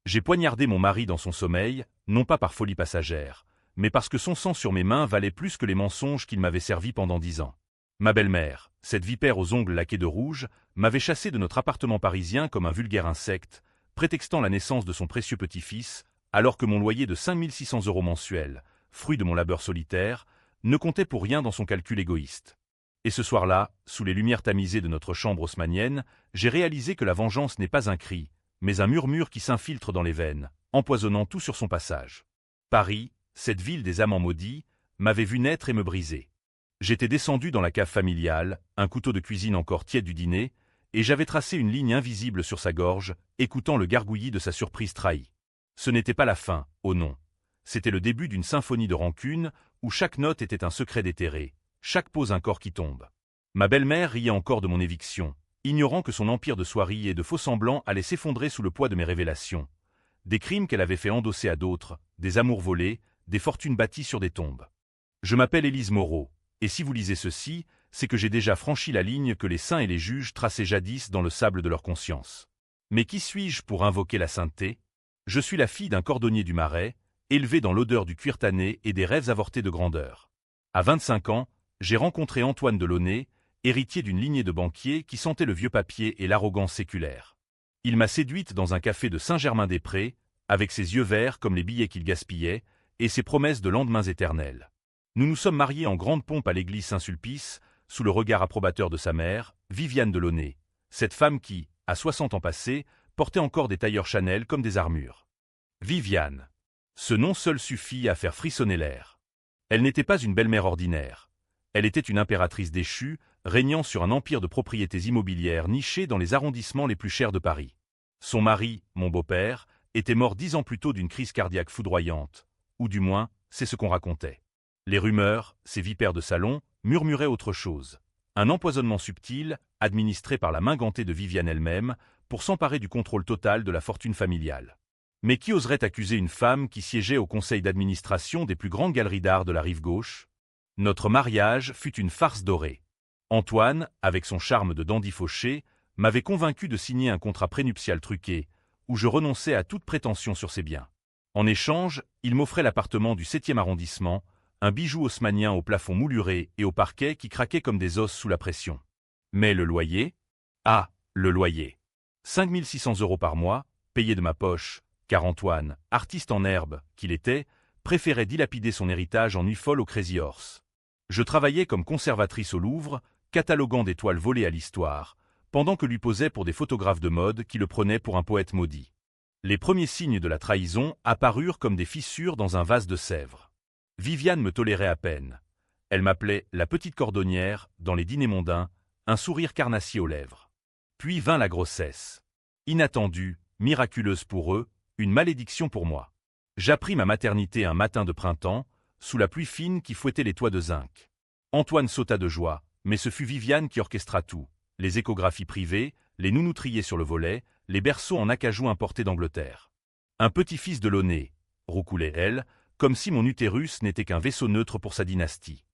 J'ai poignardé mon mari dans son sommeil, non pas par folie passagère, mais parce que son sang sur mes mains valait plus que les mensonges qu'il m'avait servis pendant 10 ans. Ma belle-mère, cette vipère aux ongles laqués de rouge, m'avait chassé de notre appartement parisien comme un vulgaire insecte, prétextant la naissance de son précieux petit-fils, alors que mon loyer de 5 600 € mensuel, fruit de mon labeur solitaire, ne comptait pour rien dans son calcul égoïste. Et ce soir-là, sous les lumières tamisées de notre chambre haussmannienne, j'ai réalisé que la vengeance n'est pas un cri, mais un murmure qui s'infiltre dans les veines, empoisonnant tout sur son passage. Paris, cette ville des amants maudits, m'avait vu naître et me briser. J'étais descendu dans la cave familiale, un couteau de cuisine encore tiède du dîner, et j'avais tracé une ligne invisible sur sa gorge, écoutant le gargouillis de sa surprise trahie. Ce n'était pas la fin, oh non. C'était le début d'une symphonie de rancune, où chaque note était un secret déterré, chaque pause un corps qui tombe. Ma belle-mère riait encore de mon éviction, ignorant que son empire de soieries et de faux-semblants allait s'effondrer sous le poids de mes révélations. Des crimes qu'elle avait fait endosser à d'autres, des amours volés, des fortunes bâties sur des tombes. Je m'appelle Élise Moreau, et si vous lisez ceci, c'est que j'ai déjà franchi la ligne que les saints et les juges traçaient jadis dans le sable de leur conscience. Mais qui suis-je pour invoquer la sainteté? Je suis la fille d'un cordonnier du Marais, élevée dans l'odeur du cuir tanné et des rêves avortés de grandeur. À 25 ans, j'ai rencontré Antoine Delaunay, héritier d'une lignée de banquiers qui sentait le vieux papier et l'arrogance séculaire. Il m'a séduite dans un café de Saint-Germain-des-Prés, avec ses yeux verts comme les billets qu'il gaspillait, et ses promesses de lendemains éternels. Nous nous sommes mariés en grande pompe à l'église Saint-Sulpice, sous le regard approbateur de sa mère, Viviane Delaunay, cette femme qui, à 60 ans passés, portait encore des tailleurs Chanel comme des armures. Viviane. Ce nom seul suffit à faire frissonner l'air. Elle n'était pas une belle-mère ordinaire. Elle était une impératrice déchue, régnant sur un empire de propriétés immobilières nichées dans les arrondissements les plus chers de Paris. Son mari, mon beau-père, était mort 10 ans plus tôt d'une crise cardiaque foudroyante, ou du moins, c'est ce qu'on racontait. Les rumeurs, ces vipères de salon, murmuraient autre chose. Un empoisonnement subtil, administré par la main gantée de Viviane elle-même, pour s'emparer du contrôle total de la fortune familiale. Mais qui oserait accuser une femme qui siégeait au conseil d'administration des plus grandes galeries d'art de la rive gauche? Notre mariage fut une farce dorée. Antoine, avec son charme de dandy fauché, m'avait convaincu de signer un contrat prénuptial truqué, où je renonçais à toute prétention sur ses biens. En échange, il m'offrait l'appartement du 7e arrondissement, un bijou haussmannien au plafond mouluré et au parquet qui craquait comme des os sous la pression. Mais le loyer? Ah, le loyer. 5 600 € par mois, payé de ma poche, car Antoine, artiste en herbe qu'il était, préférait dilapider son héritage en nuit folle au Crazy Horse. Je travaillais comme conservatrice au Louvre, cataloguant des toiles volées à l'histoire, pendant que lui posait pour des photographes de mode qui le prenaient pour un poète maudit. Les premiers signes de la trahison apparurent comme des fissures dans un vase de Sèvres. Viviane me tolérait à peine. Elle m'appelait la petite cordonnière, dans les dîners mondains, un sourire carnassier aux lèvres. Puis vint la grossesse. Inattendue, miraculeuse pour eux, une malédiction pour moi. J'appris ma maternité un matin de printemps, sous la pluie fine qui fouettait les toits de zinc. Antoine sauta de joie, mais ce fut Viviane qui orchestra tout. Les échographies privées, les nounoutriers sur le volet, les berceaux en acajou importés d'Angleterre. Un petit-fils de Delaunay, roucoulait-elle, comme si mon utérus n'était qu'un vaisseau neutre pour sa dynastie.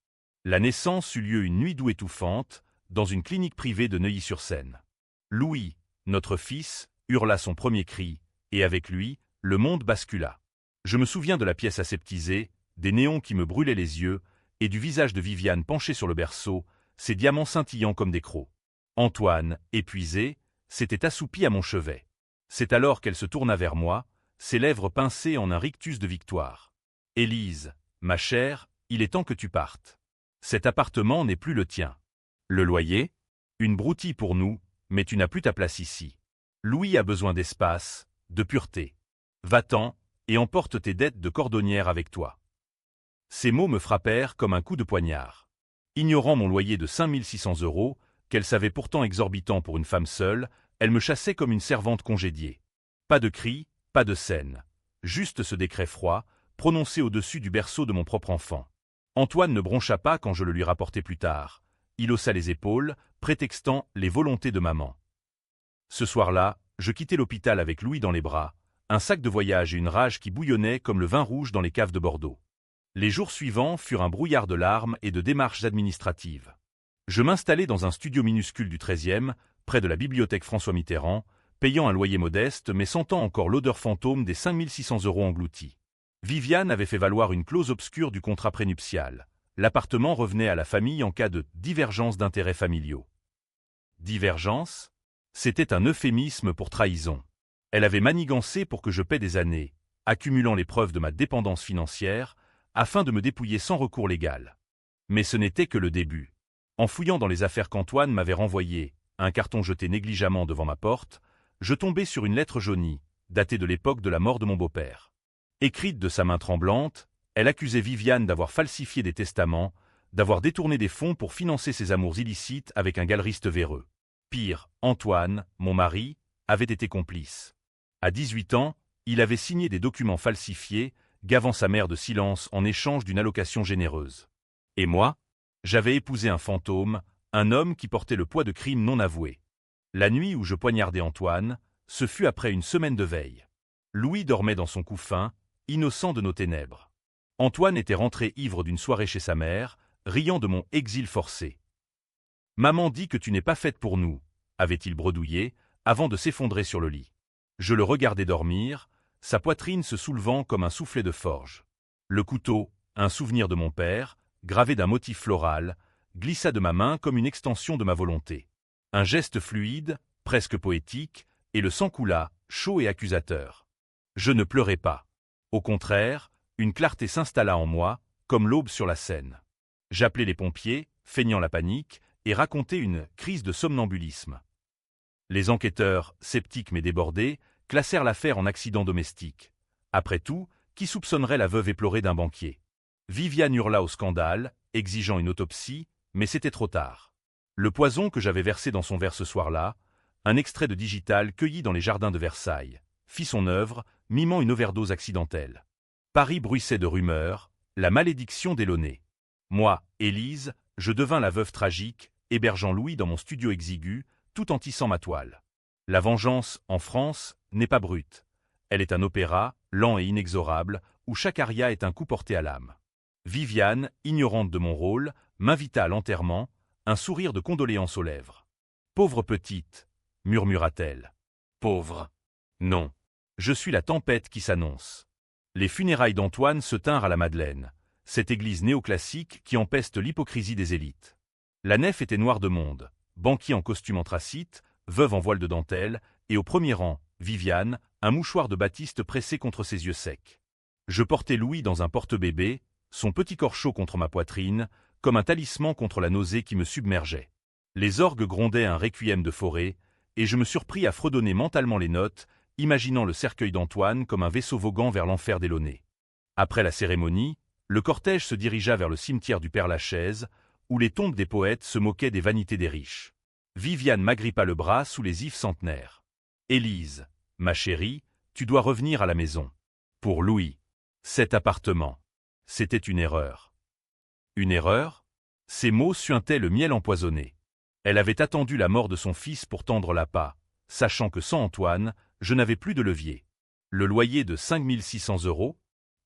La naissance eut lieu une nuit d'août étouffante, dans une clinique privée de Neuilly-sur-Seine. Louis, notre fils, hurla son premier cri, et avec lui, le monde bascula. Je me souviens de la pièce aseptisée, des néons qui me brûlaient les yeux, et du visage de Viviane penché sur le berceau, ses diamants scintillant comme des crocs. Antoine, épuisé, s'était assoupi à mon chevet. C'est alors qu'elle se tourna vers moi, ses lèvres pincées en un rictus de victoire. « Élise, ma chère, il est temps que tu partes. Cet appartement n'est plus le tien. Le loyer? Une broutille pour nous, mais tu n'as plus ta place ici. Louis a besoin d'espace, de pureté. Va-t'en, et emporte tes dettes de cordonnière avec toi. » Ces mots me frappèrent comme un coup de poignard. Ignorant mon loyer de 5 600 €, qu'elle savait pourtant exorbitant pour une femme seule, elle me chassait comme une servante congédiée. Pas de cris, pas de scène. Juste ce décret froid, prononcé au-dessus du berceau de mon propre enfant. Antoine ne broncha pas quand je le lui rapportai plus tard. Il haussa les épaules, prétextant les volontés de maman. Ce soir-là, je quittai l'hôpital avec Louis dans les bras, un sac de voyage et une rage qui bouillonnait comme le vin rouge dans les caves de Bordeaux. Les jours suivants furent un brouillard de larmes et de démarches administratives. Je m'installai dans un studio minuscule du 13e, près de la bibliothèque François Mitterrand, payant un loyer modeste mais sentant encore l'odeur fantôme des 5600 € engloutis. Viviane avait fait valoir une clause obscure du contrat prénuptial. L'appartement revenait à la famille en cas de divergence d'intérêts familiaux. Divergence? C'était un euphémisme pour trahison. Elle avait manigancé pour que je paie des années, accumulant les preuves de ma dépendance financière, afin de me dépouiller sans recours légal. Mais ce n'était que le début. En fouillant dans les affaires qu'Antoine m'avait renvoyées, un carton jeté négligemment devant ma porte, je tombais sur une lettre jaunie, datée de l'époque de la mort de mon beau-père. Écrite de sa main tremblante, elle accusait Viviane d'avoir falsifié des testaments, d'avoir détourné des fonds pour financer ses amours illicites avec un galeriste véreux. Pire, Antoine, mon mari, avait été complice. À 18 ans, il avait signé des documents falsifiés, gavant sa mère de silence en échange d'une allocation généreuse. Et moi, j'avais épousé un fantôme, un homme qui portait le poids de crimes non avoués. La nuit où je poignardai Antoine, ce fut après une semaine de veille. Louis dormait dans son couffin, innocent de nos ténèbres. Antoine était rentré ivre d'une soirée chez sa mère, riant de mon exil forcé. « Maman dit que tu n'es pas faite pour nous », avait-il bredouillé, avant de s'effondrer sur le lit. Je le regardais dormir, sa poitrine se soulevant comme un soufflet de forge. Le couteau, un souvenir de mon père, gravé d'un motif floral, glissa de ma main comme une extension de ma volonté. Un geste fluide, presque poétique, et le sang coula, chaud et accusateur. Je ne pleurais pas. Au contraire, une clarté s'installa en moi, comme l'aube sur la Seine. J'appelai les pompiers, feignant la panique, et racontai une crise de somnambulisme. Les enquêteurs, sceptiques mais débordés, classèrent l'affaire en accident domestique. Après tout, qui soupçonnerait la veuve éplorée d'un banquier? Viviane hurla au scandale, exigeant une autopsie, mais c'était trop tard. Le poison que j'avais versé dans son verre ce soir-là, un extrait de Digital cueilli dans les jardins de Versailles, fit son œuvre, mimant une overdose accidentelle. Paris bruissait de rumeurs, la malédiction d'Élaunay. Moi, Élise, je devins la veuve tragique, hébergeant Louis dans mon studio exigu, tout en tissant ma toile. La vengeance, en France, n'est pas brute. Elle est un opéra, lent et inexorable, où chaque aria est un coup porté à l'âme. Viviane, ignorante de mon rôle, m'invita à l'enterrement, un sourire de condoléance aux lèvres. « Pauvre petite », murmura-t-elle. « Pauvre. Non. Je suis la tempête qui s'annonce. » Les funérailles d'Antoine se tinrent à la Madeleine, cette église néoclassique qui empeste l'hypocrisie des élites. La nef était noire de monde, banquier en costume anthracite, veuve en voile de dentelle, et au premier rang, Viviane, un mouchoir de batiste pressé contre ses yeux secs. Je portais Louis dans un porte-bébé, son petit corps chaud contre ma poitrine, comme un talisman contre la nausée qui me submergeait. Les orgues grondaient un requiem de forêt, et je me surpris à fredonner mentalement les notes, imaginant le cercueil d'Antoine comme un vaisseau voguant vers l'enfer d'Élaunay. Après la cérémonie, le cortège se dirigea vers le cimetière du Père-Lachaise, où les tombes des poètes se moquaient des vanités des riches. Viviane m'agrippa le bras sous les ifs centenaires. « Élise, ma chérie, tu dois revenir à la maison. Pour Louis. Cet appartement. C'était une erreur. » Une erreur? Ces mots suintaient le miel empoisonné. Elle avait attendu la mort de son fils pour tendre l'appât, sachant que sans Antoine, je n'avais plus de levier. Le loyer de 5600 €,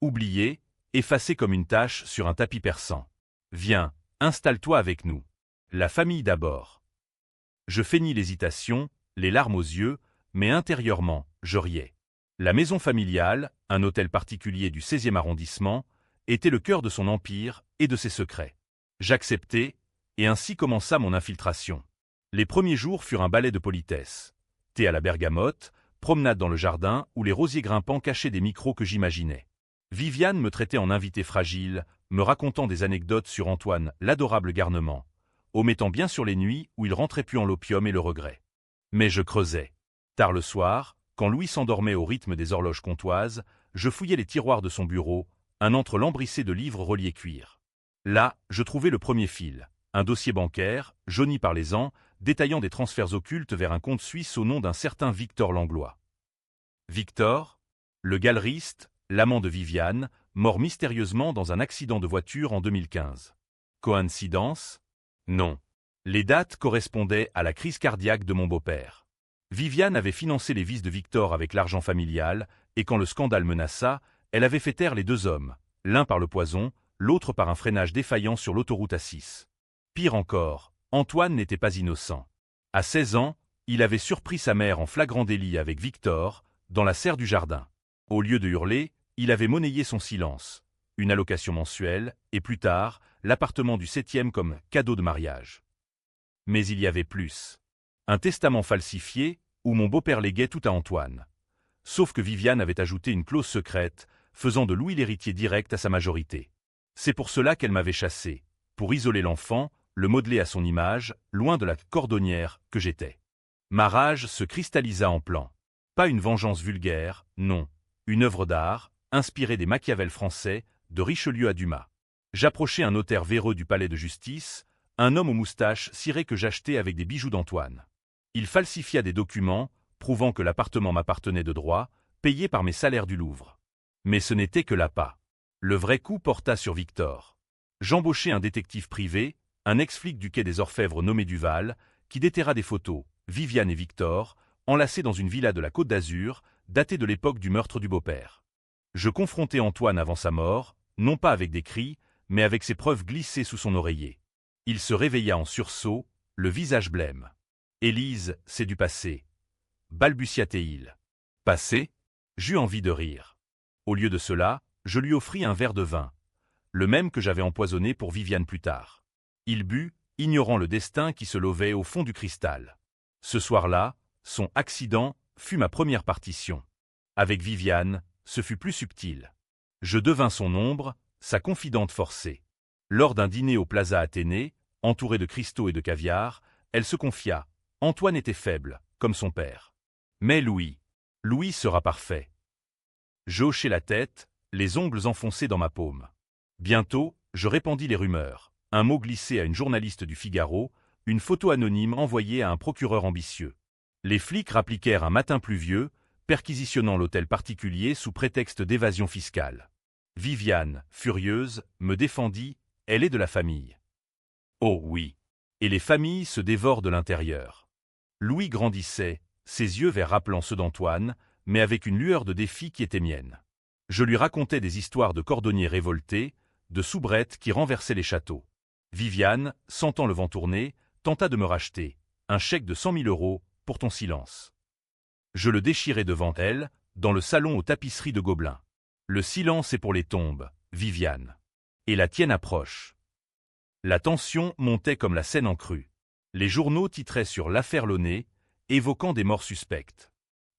oublié, effacé comme une tache sur un tapis persan. Viens, installe-toi avec nous. La famille d'abord. Je feignis l'hésitation, les larmes aux yeux, mais intérieurement, je riais. La maison familiale, un hôtel particulier du 16e arrondissement, était le cœur de son empire et de ses secrets. J'acceptai, et ainsi commença mon infiltration. Les premiers jours furent un ballet de politesse. Thé à la bergamote, promenade dans le jardin où les rosiers grimpants cachaient des micros que j'imaginais. Viviane me traitait en invité fragile, me racontant des anecdotes sur Antoine, l'adorable garnement, omettant bien sûr les nuits où il rentrait puant l'opium et le regret. Mais je creusais. Tard le soir, quand Louis s'endormait au rythme des horloges comtoises, je fouillais les tiroirs de son bureau, un antre lambrissé de livres reliés cuir. Là, je trouvai le premier fil, un dossier bancaire, jauni par les ans, détaillant des transferts occultes vers un compte suisse au nom d'un certain Victor Langlois. Victor, le galeriste, l'amant de Viviane, mort mystérieusement dans un accident de voiture en 2015. Coïncidence? Non. Les dates correspondaient à la crise cardiaque de mon beau-père. Viviane avait financé les vices de Victor avec l'argent familial, et quand le scandale menaça, elle avait fait taire les deux hommes, l'un par le poison, l'autre par un freinage défaillant sur l'autoroute A6. Pire encore, Antoine n'était pas innocent. À 16 ans, Il avait surpris sa mère en flagrant délit avec Victor, dans la serre du jardin. Au lieu de hurler, il avait monnayé son silence, une allocation mensuelle, et plus tard, l'appartement du 7e comme cadeau de mariage. Mais il y avait plus. Un testament falsifié, où mon beau-père léguait tout à Antoine. Sauf que Viviane avait ajouté une clause secrète, faisant de Louis l'héritier direct à sa majorité. C'est pour cela qu'elle m'avait chassé, pour isoler l'enfant, le modeler à son image, loin de la cordonnière que j'étais. Ma rage se cristallisa en plan. Pas une vengeance vulgaire, non. Une œuvre d'art, inspirée des Machiavel français, de Richelieu à Dumas. J'approchai un notaire véreux du palais de justice, un homme aux moustaches ciré que j'achetai avec des bijoux d'Antoine. Il falsifia des documents, prouvant que l'appartement m'appartenait de droit, payé par mes salaires du Louvre. Mais ce n'était que l'appât. Le vrai coup porta sur Victor. J'embauchai un détective privé, un ex-flic du quai des Orfèvres nommé Duval, qui déterra des photos, Viviane et Victor, enlacés dans une villa de la Côte d'Azur, datée de l'époque du meurtre du beau-père. Je confrontai Antoine avant sa mort, non pas avec des cris, mais avec ses preuves glissées sous son oreiller. Il se réveilla en sursaut, le visage blême. « Élise, c'est du passé. » balbutia-t-il. « Passé ?» J'eus envie de rire. Au lieu de cela, je lui offris un verre de vin, le même que j'avais empoisonné pour Viviane plus tard. Il but, ignorant le destin qui se levait au fond du cristal. Ce soir-là, son accident fut ma première partition. Avec Viviane, ce fut plus subtil. Je devins son ombre, sa confidente forcée. Lors d'un dîner au Plaza Athénée, entouré de cristaux et de caviar, elle se confia. Antoine était faible, comme son père. Mais Louis sera parfait. Je hochai la tête, les ongles enfoncés dans ma paume. Bientôt, je répandis les rumeurs. Un mot glissé à une journaliste du Figaro, une photo anonyme envoyée à un procureur ambitieux. Les flics rappliquèrent un matin pluvieux, perquisitionnant l'hôtel particulier sous prétexte d'évasion fiscale. Viviane, furieuse, me défendit, elle est de la famille. Oh oui. Et les familles se dévorent de l'intérieur. Louis grandissait, ses yeux verts rappelant ceux d'Antoine, mais avec une lueur de défi qui était mienne. Je lui racontais des histoires de cordonniers révoltés, de soubrettes qui renversaient les châteaux. Viviane, sentant le vent tourner, tenta de me racheter, un chèque de 100 000 € pour ton silence. Je le déchirai devant elle, dans le salon aux tapisseries de Gobelin. Le silence est pour les tombes, Viviane. Et la tienne approche. La tension montait comme la Seine en crue. Les journaux titraient sur l'affaire Launay, évoquant des morts suspectes.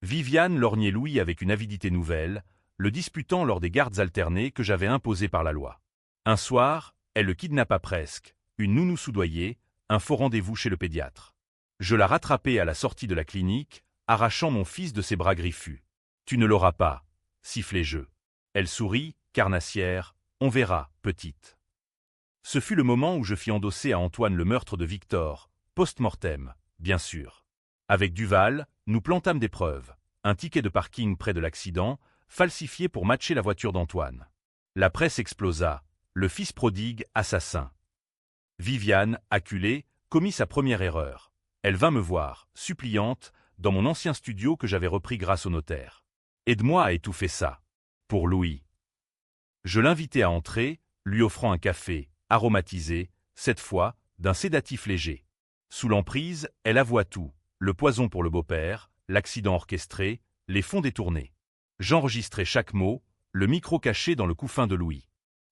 Viviane lorgnait Louis avec une avidité nouvelle, le disputant lors des gardes alternés que j'avais imposés par la loi. Un soir, elle le kidnappa presque, une nounou soudoyée, un faux rendez-vous chez le pédiatre. Je la rattrapai à la sortie de la clinique, arrachant mon fils de ses bras griffus. « Tu ne l'auras pas », sifflai-je. Elle sourit, carnassière, « On verra, petite. » Ce fut le moment où je fis endosser à Antoine le meurtre de Victor, post-mortem, bien sûr. Avec Duval, nous plantâmes des preuves, un ticket de parking près de l'accident, falsifié pour matcher la voiture d'Antoine. La presse explosa, le fils prodigue assassin. Viviane, acculée, commit sa première erreur. Elle vint me voir, suppliante, dans mon ancien studio que j'avais repris grâce au notaire. Aide-moi à étouffer ça. Pour Louis. Je l'invitai à entrer, lui offrant un café, aromatisé, cette fois, d'un sédatif léger. Sous l'emprise, elle avoua tout, le poison pour le beau-père, l'accident orchestré, les fonds détournés. J'enregistrai chaque mot, le micro caché dans le couffin de Louis.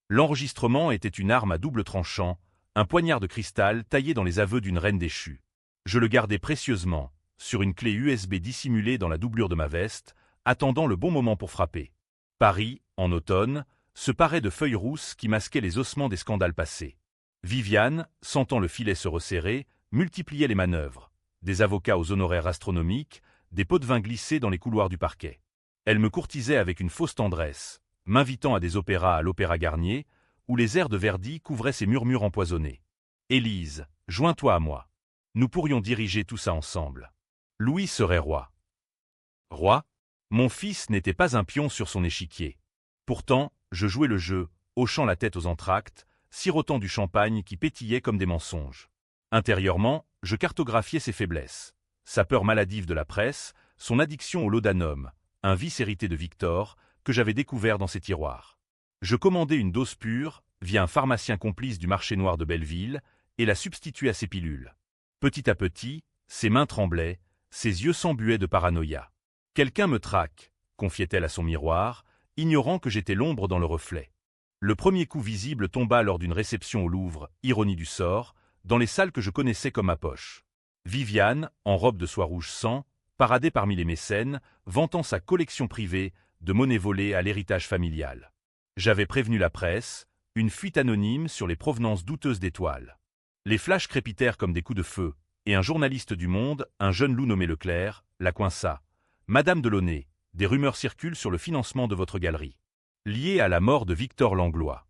L'enregistrement était une arme à double tranchant, un poignard de cristal taillé dans les aveux d'une reine déchue. Je le gardai précieusement, sur une clé USB dissimulée dans la doublure de ma veste, attendant le bon moment pour frapper. Paris, en automne, se parait de feuilles rousses qui masquaient les ossements des scandales passés. Viviane, sentant le filet se resserrer, multipliait les manœuvres. Des avocats aux honoraires astronomiques, des pots de vin glissés dans les couloirs du parquet. Elle me courtisait avec une fausse tendresse, m'invitant à des opéras à l'Opéra Garnier, où les airs de Verdi couvraient ses murmures empoisonnés. « Élise, joins-toi à moi. Nous pourrions diriger tout ça ensemble. Louis serait roi. » Roi ? Mon fils n'était pas un pion sur son échiquier. Pourtant, je jouais le jeu, hochant la tête aux entr'actes, sirotant du champagne qui pétillait comme des mensonges. Intérieurement, je cartographiais ses faiblesses. Sa peur maladive de la presse, son addiction au laudanum, un vice hérité de Victor, que j'avais découvert dans ses tiroirs. Je commandai une dose pure, via un pharmacien complice du marché noir de Belleville, et la substituai à ses pilules. Petit à petit, ses mains tremblaient, Ses yeux s'embuaient de paranoïa. « Quelqu'un me traque », confiait-elle à son miroir, ignorant que j'étais l'ombre dans le reflet. Le premier coup visible tomba lors d'une réception au Louvre, ironie du sort, dans les salles que je connaissais comme ma poche. Viviane, en robe de soie rouge sang, paradait parmi les mécènes, vantant sa collection privée de monnaies volées à l'héritage familial. J'avais prévenu la presse, une fuite anonyme sur les provenances douteuses d'étoiles. Les flashs crépitèrent comme des coups de feu, et un journaliste du Monde, un jeune loup nommé Leclerc, la coinça. « Madame Delaunay, des rumeurs circulent sur le financement de votre galerie, lié à la mort de Victor Langlois. »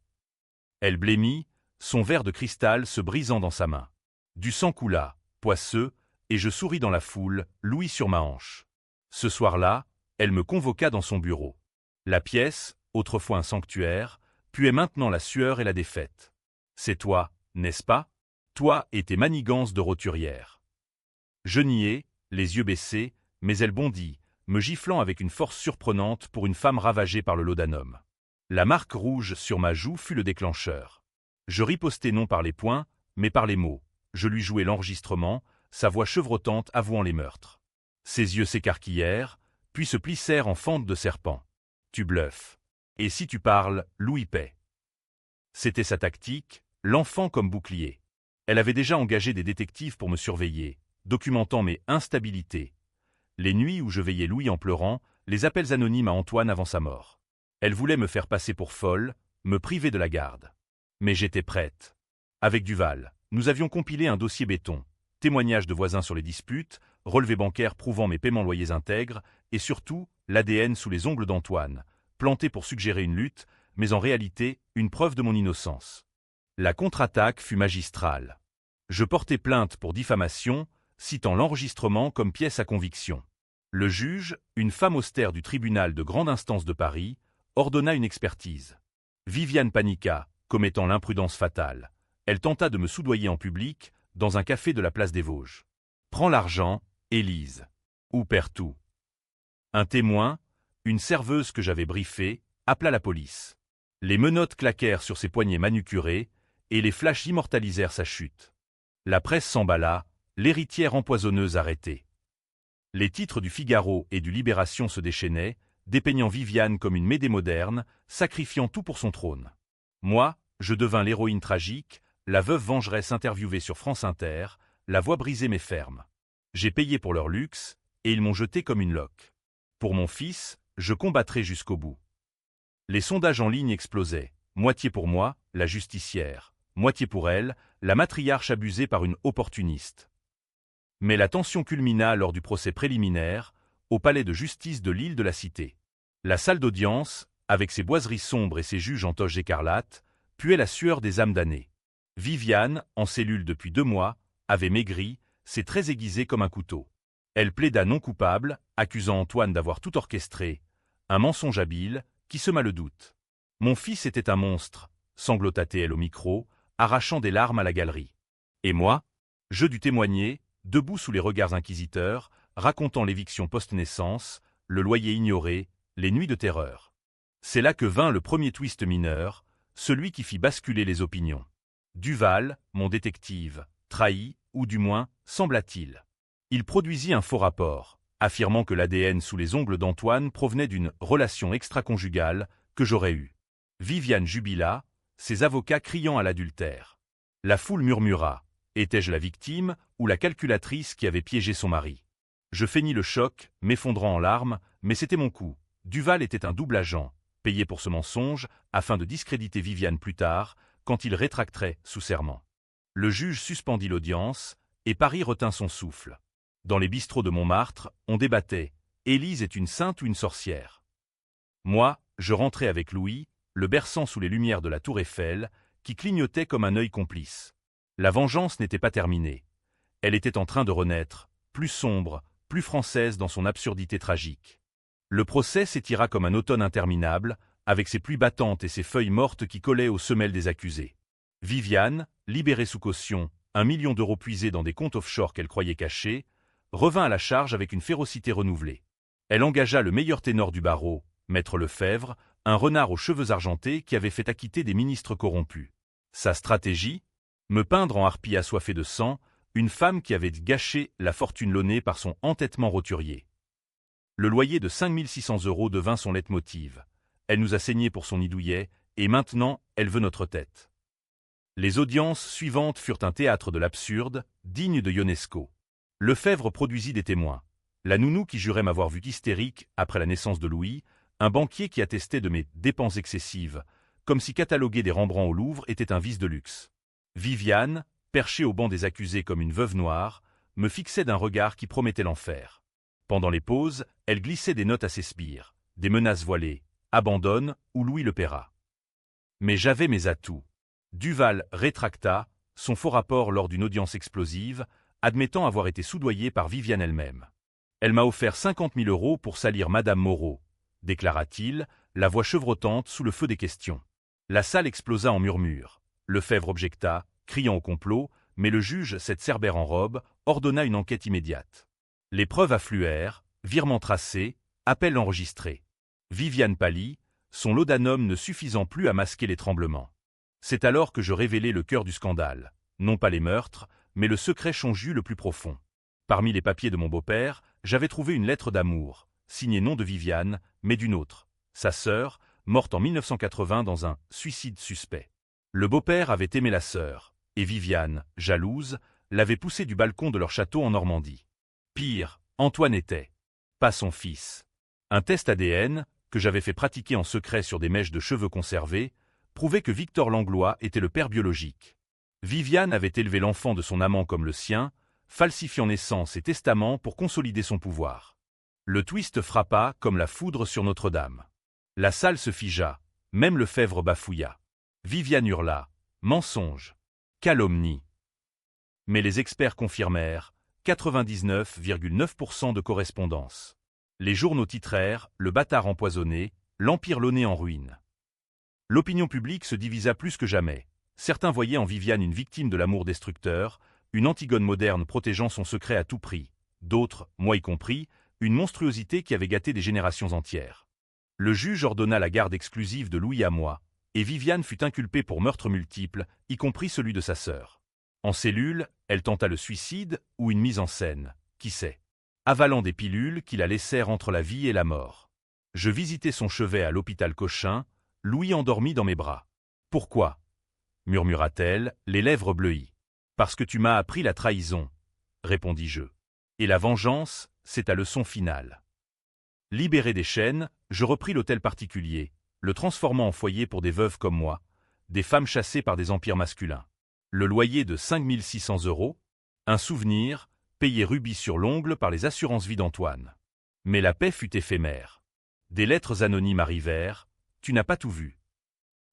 Elle blêmit, son verre de cristal se brisant dans sa main. Du sang coula, poisseux, et je souris dans la foule, l'ouïe sur ma hanche. Ce soir-là, elle me convoqua dans son bureau. La pièce, autrefois un sanctuaire, puait maintenant la sueur et la défaite. « C'est toi, n'est-ce pas? Toi et tes manigances de roturière. » Je niai, les yeux baissés, mais elle bondit, me giflant avec une force surprenante pour une femme ravagée par le laudanum. La marque rouge sur ma joue fut le déclencheur. Je ripostai non par les poings, mais par les mots. Je lui jouai l'enregistrement, sa voix chevrotante avouant les meurtres. Ses yeux s'écarquillèrent, puis se plissèrent en fente de serpent. « Tu bluffes. Et si tu parles, Louis paie. » C'était sa tactique, l'enfant comme bouclier. Elle avait déjà engagé des détectives pour me surveiller, documentant mes instabilités. Les nuits où je veillais Louis en pleurant, les appels anonymes à Antoine avant sa mort. Elle voulait me faire passer pour folle, me priver de la garde. Mais j'étais prête. Avec Duval, nous avions compilé un dossier béton, témoignages de voisins sur les disputes, relevés bancaires prouvant mes paiements loyers intègres, et surtout, l'ADN sous les ongles d'Antoine, planté pour suggérer une lutte, mais en réalité, une preuve de mon innocence. La contre-attaque fut magistrale. Je portai plainte pour diffamation, citant l'enregistrement comme pièce à conviction. Le juge, une femme austère du tribunal de grande instance de Paris, ordonna une expertise. Viviane paniqua, commettant l'imprudence fatale. Elle tenta de me soudoyer en public, dans un café de la place des Vosges. « Prends l'argent, Élise. Ou perds tout. » Un témoin, une serveuse que j'avais briefée, appela la police. Les menottes claquèrent sur ses poignets manucurés, et les flashs immortalisèrent sa chute. La presse s'emballa, l'héritière empoisonneuse arrêtée. Les titres du Figaro et du Libération se déchaînaient, dépeignant Viviane comme une Médée moderne, sacrifiant tout pour son trône. Moi, je devins l'héroïne tragique, la veuve vengeresse interviewée sur France Inter, la voix brisée mais ferme. J'ai payé pour leur luxe, et ils m'ont jeté comme une loque. Pour mon fils, je combattrai jusqu'au bout. Les sondages en ligne explosaient, moitié pour moi, la justicière, moitié pour elle, la matriarche abusée par une opportuniste. Mais la tension culmina lors du procès préliminaire, au palais de justice de l'île de la Cité. La salle d'audience, avec ses boiseries sombres et ses juges en toge écarlate, puait la sueur des âmes damnées. Viviane, en cellule depuis 2 mois, avait maigri, ses traits aiguisés comme un couteau. Elle plaida non coupable, accusant Antoine d'avoir tout orchestré, un mensonge habile, qui sema le doute. Mon fils était un monstre, sanglota-t-elle au micro, arrachant des larmes à la galerie. Et moi, je dus témoigner, debout sous les regards inquisiteurs, racontant l'éviction post-naissance, le loyer ignoré, les nuits de terreur. C'est là que vint le premier twist mineur, celui qui fit basculer les opinions. Duval, mon détective, trahi, ou du moins, sembla-t-il. Il produisit un faux rapport, affirmant que l'ADN sous les ongles d'Antoine provenait d'une relation extra-conjugale que j'aurais eue. Viviane jubila, ses avocats criant à l'adultère. La foule murmura. Étais-je la victime ou la calculatrice qui avait piégé son mari? Je feignis le choc, m'effondrant en larmes, mais c'était mon coup. Duval était un double agent, payé pour ce mensonge, afin de discréditer Viviane plus tard, quand il rétracterait sous serment. Le juge suspendit l'audience, et Paris retint son souffle. Dans les bistrots de Montmartre, on débattait « Élise est une sainte ou une sorcière ?» Moi, je rentrais avec Louis, le berçant sous les lumières de la tour Eiffel, qui clignotait comme un œil complice. La vengeance n'était pas terminée. Elle était en train de renaître, plus sombre, plus française dans son absurdité tragique. Le procès s'étira comme un automne interminable, avec ses pluies battantes et ses feuilles mortes qui collaient aux semelles des accusés. Viviane, libérée sous caution, 1 million d'euros puisés dans des comptes offshore qu'elle croyait cachés, revint à la charge avec une férocité renouvelée. Elle engagea le meilleur ténor du barreau, Maître Lefebvre, un renard aux cheveux argentés qui avait fait acquitter des ministres corrompus. Sa stratégie? Me peindre en harpie assoiffée de sang, Une femme qui avait gâché la fortune Launay par son entêtement roturier. Le loyer de 5 600 € devint son leitmotiv. Elle nous a saigné pour son nid douillet, et maintenant, elle veut notre tête. Les audiences suivantes furent un théâtre de l'absurde, digne de Ionesco. Lefebvre produisit des témoins. La nounou qui jurait m'avoir vu hystérique après la naissance de Louis, un banquier qui attestait de mes dépenses excessives, comme si cataloguer des Rembrandt au Louvre était un vice de luxe. Viviane, perchée au banc des accusés comme une veuve noire, me fixait d'un regard qui promettait l'enfer. Pendant les pauses, elle glissait des notes à ses sbires, des menaces voilées, abandonne ou Louis le paiera. Mais j'avais mes atouts. Duval rétracta son faux rapport lors d'une audience explosive, admettant avoir été soudoyé par Viviane elle-même. Elle m'a offert 50 000 € pour salir Madame Moreau, déclara-t-il, la voix chevrotante sous le feu des questions. La salle explosa en murmures. Lefebvre objecta, criant au complot, mais le juge, cette cerbère en robe, ordonna une enquête immédiate. Les preuves affluèrent, virements tracés, appel enregistré. Viviane pâlit, son laudanum ne suffisant plus à masquer les tremblements. C'est alors que je révélai le cœur du scandale, non pas les meurtres, mais le secret chonju le plus profond. Parmi les papiers de mon beau-père, j'avais trouvé une lettre d'amour, signée non de Viviane, mais d'une autre, sa sœur, morte en 1980 dans un suicide suspect. Le beau-père avait aimé la sœur, et Viviane, jalouse, l'avait poussée du balcon de leur château en Normandie. Pire, Antoine était pas son fils. Un test ADN, que j'avais fait pratiquer en secret sur des mèches de cheveux conservées, prouvait que Victor Langlois était le père biologique. Viviane avait élevé l'enfant de son amant comme le sien, falsifiant naissance et testament pour consolider son pouvoir. Le twist frappa comme la foudre sur Notre-Dame. La salle se figea, même Lefebvre bafouilla. Viviane hurla, mensonge, calomnie. Mais les experts confirmèrent, 99,9% de correspondance. Les journaux titrèrent « Le bâtard empoisonné, l'empire Launay en ruine ». L'opinion publique se divisa plus que jamais. Certains voyaient en Viviane une victime de l'amour destructeur, une Antigone moderne protégeant son secret à tout prix. D'autres, moi y compris, une monstruosité qui avait gâté des générations entières. Le juge ordonna la garde exclusive de Louis à moi, et Viviane fut inculpée pour meurtres multiples, y compris celui de sa sœur. En cellule, elle tenta le suicide ou une mise en scène, qui sait. Avalant des pilules qui la laissèrent entre la vie et la mort. Je visitai son chevet à l'hôpital Cochin, Louis endormi dans mes bras. « Pourquoi » murmura-t-elle, les lèvres bleuies. « Parce que tu m'as appris la trahison, » répondis-je. Et la vengeance, c'est ta leçon finale. Libéré des chaînes, je repris l'hôtel particulier, le transformant en foyer pour des veuves comme moi, des femmes chassées par des empires masculins. Le loyer de 5 600 €, un souvenir, payé rubis sur l'ongle par les assurances vie d'Antoine. Mais la paix fut éphémère. Des lettres anonymes arrivèrent, tu n'as pas tout vu.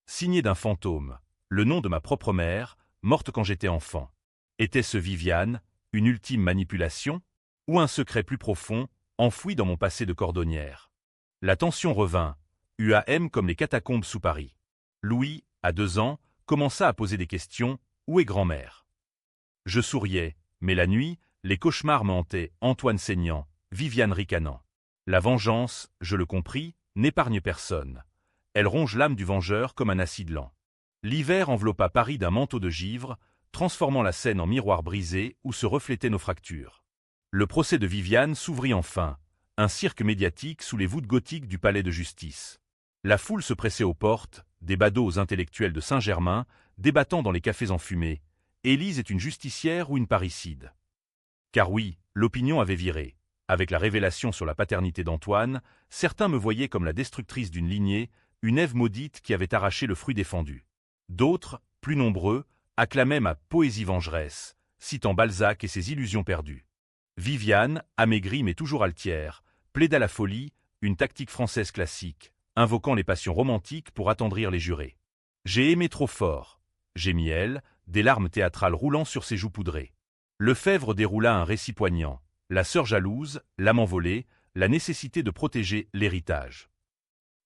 Signé d'un fantôme, le nom de ma propre mère, morte quand j'étais enfant. Était-ce Viviane, une ultime manipulation, ou un secret plus profond, enfoui dans mon passé de cordonnière? La tension revint, UAM comme les catacombes sous Paris. Louis, à 2 ans, commença à poser des questions, où est grand-mère? Je souriais, mais la nuit, les cauchemars me hantaient, Antoine saignant, Viviane ricanant. La vengeance, je le compris, n'épargne personne. Elle ronge l'âme du vengeur comme un acide lent. L'hiver enveloppa Paris d'un manteau de givre, transformant la Seine en miroir brisé où se reflétaient nos fractures. Le procès de Viviane s'ouvrit enfin, un cirque médiatique sous les voûtes gothiques du palais de justice. La foule se pressait aux portes, des badauds aux intellectuels de Saint-Germain, débattant dans les cafés enfumés. Élise est une justicière ou une parricide? Car oui, l'opinion avait viré. Avec la révélation sur la paternité d'Antoine, certains me voyaient comme la destructrice d'une lignée, une Ève maudite qui avait arraché le fruit défendu. D'autres, plus nombreux, acclamaient ma poésie vengeresse, citant Balzac et ses illusions perdues. Viviane, amaigrie mais toujours altière, plaida la folie, une tactique française classique, invoquant les passions romantiques pour attendrir les jurés. J'ai aimé trop fort, gémit elle, des larmes théâtrales roulant sur ses joues poudrées. Lefebvre déroula un récit poignant, la sœur jalouse, l'amant volé, la nécessité de protéger l'héritage.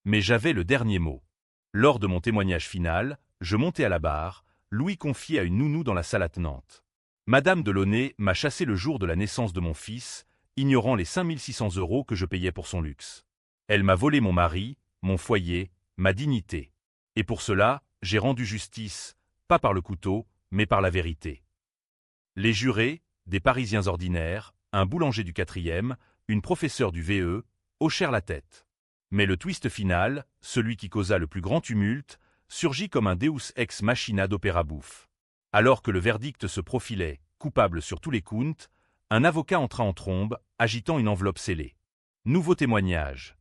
Mais j'avais le dernier mot. Lors de mon témoignage final, je montai à la barre, Louis confié à une nounou dans la salle attenante. Madame de Launay m'a chassé le jour de la naissance de mon fils, ignorant les 5 600 € que je payais pour son luxe. Elle m'a volé mon mari, mon foyer, ma dignité. Et pour cela, j'ai rendu justice, pas par le couteau, mais par la vérité. Les jurés, des Parisiens ordinaires, un boulanger du 4e, une professeure du VE, hochèrent la tête. Mais le twist final, celui qui causa le plus grand tumulte, surgit comme un Deus ex machina d'Opéra Bouffe. Alors que le verdict se profilait, coupable sur tous les counts, un avocat entra en trombe, agitant une enveloppe scellée. « Nouveau témoignage !»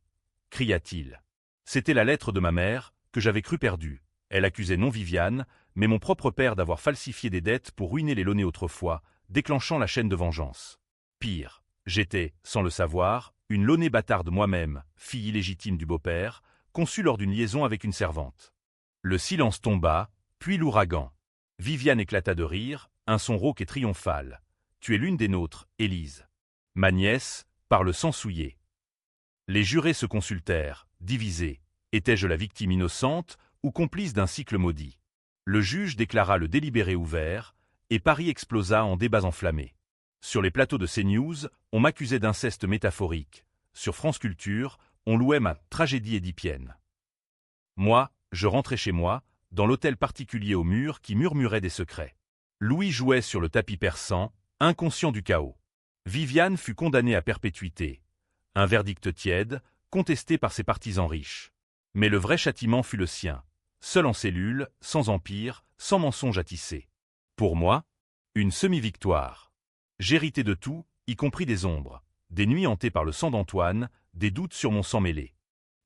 cria-t-il. C'était la lettre de ma mère, que j'avais cru perdue. Elle accusait non Viviane, mais mon propre père d'avoir falsifié des dettes pour ruiner les Launay autrefois, déclenchant la chaîne de vengeance. Pire, j'étais, sans le savoir, une Launay bâtarde moi-même, fille illégitime du beau-père, conçue lors d'une liaison avec une servante. Le silence tomba, puis l'ouragan. Viviane éclata de rire, un son rauque et triomphal. « Tu es l'une des nôtres, Élise. » Ma nièce, par le sang souillé. Les jurés se consultèrent, divisés. Étais-je la victime innocente ou complice d'un cycle maudit? Le juge déclara le délibéré ouvert, et Paris explosa en débats enflammés. Sur les plateaux de CNews, on m'accusait d'inceste métaphorique. Sur France Culture, on louait ma tragédie édipienne. Moi, je rentrais chez moi, dans l'hôtel particulier au mur qui murmurait des secrets. Louis jouait sur le tapis persan, inconscient du chaos. Viviane fut condamnée à perpétuité. Un verdict tiède, contesté par ses partisans riches. Mais le vrai châtiment fut le sien. Seul en cellule, sans empire, sans mensonge à tisser. Pour moi, une semi-victoire. J'héritais de tout, y compris des ombres, des nuits hantées par le sang d'Antoine, des doutes sur mon sang mêlé.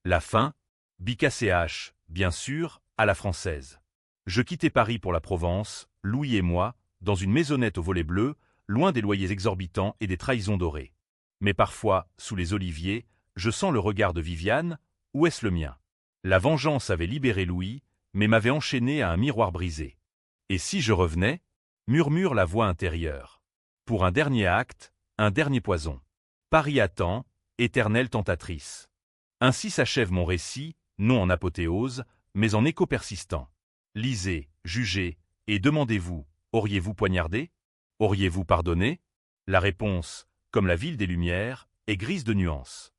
La fin, BKCH, bien sûr, à la française. Je quittais Paris pour la Provence, Louis et moi, dans une maisonnette au volet bleu, loin des loyers exorbitants et des trahisons dorées. Mais parfois, sous les oliviers, je sens le regard de Viviane, ou est-ce le mien? La vengeance avait libéré Louis, mais m'avait enchaîné à un miroir brisé. Et si je revenais? Murmure la voix intérieure. Pour un dernier acte, un dernier poison. Paris attend, éternelle tentatrice. Ainsi s'achève mon récit, non en apothéose, mais en écho persistant. Lisez, jugez, et demandez-vous, auriez-vous poignardé? Auriez-vous pardonné? La réponse, comme la ville des Lumières, est grise de nuances.